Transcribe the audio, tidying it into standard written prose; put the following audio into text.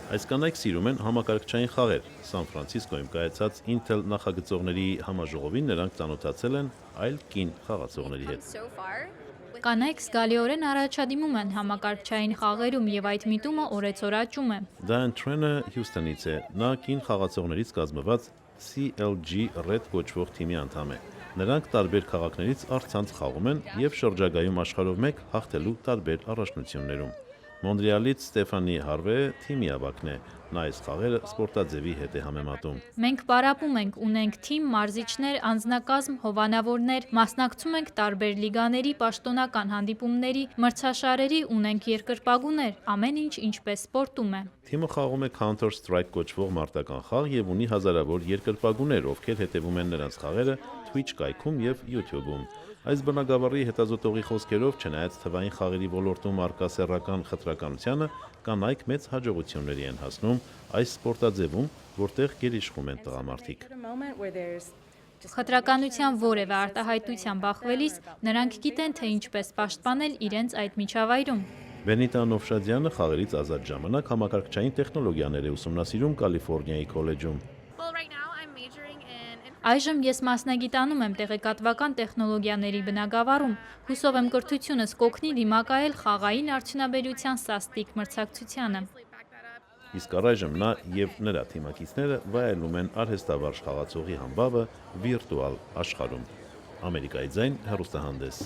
Այս կանայք սիրում են համակարգչային խաղեր։ Սան Ֆրանցիսկոյում կայացած Intel նախագծողների համաժողովին նրանք ծանոթացել են այլ կին խաղացողների հետ։ Կանայք զգալիորեն առաջադիմում են համակարգչային խաղերում եւ այդ միտումը օրեցօր աճում է։ Դայան Թրենը Հյուսթոնից է, նա կին խաղացողներից կազմված CLG Red կոչվող թիմի անդամ է։ Նրանք տարբեր քաղաքներից առցանց խաղում են եւ շրջագայում աշխարհով մեկ հաղթելու տարբեր առաջնություններում։ Մոնտրեալից Ստեֆանի Հարվեը թիմի ավագն է, նա այս խաղերը սպորտաձևի հետ է համեմատում։ Մենք պարապում ենք, ունենք թիմ, մարզիչներ, անձնակազմ, հովանավորներ, մասնակցում ենք տարբեր լիգաների, պաշտոնական հանդիպումների, մրցաշարերի, ունենք երկրպագուներ, ամեն ինչ ինչպես սպորտում է։ Թիմը խաղում է Counter-Strike կոչվող մարտական խաղ եւ ունի հազարավոր երկրպագուներ, ովքեր հետևում են նրանց խաղերը Twitch կայքում եւ YouTube-ում։ Այս բնագավառի հետազոտողի խոսքերով, չնայած թվային խաղերի ոլորտում արկա սեռական խտրականությանը, կանայք մեծ հաջողությունների են հասնում այս սպորտաձևում, որտեղ գերիշխում են տղամարդիկ։ Խտրականության որևէ արտահայտության բախվելիս նրանք գիտեն, թե ինչպես պաշտպանել իրենց այդ միջավայրում։ Բենիտա Նովշադյանը խաղերից ազատ ժամանակ համակարգչային տեխնոլոգիաներ է ուսումնասիրում Կալիֆոռնիայի քոլեջում։ Այժմ ես մասնագիտանում եմ տեղեկատվական տեխնոլոգիաների բնագավառում, հուսով եմ կրթությունս կօգնի դիմակայել խաղային արդյունաբերության սաստիկ մրցակցությանը։ Իսկ առայժմ նա եւ նրա թիմակիցները վայելում են արհեստավարժ խաղացողի համբավը վիրտուալ աշխարհում։ Ամերիկայի ձայն հեռուստահանդես։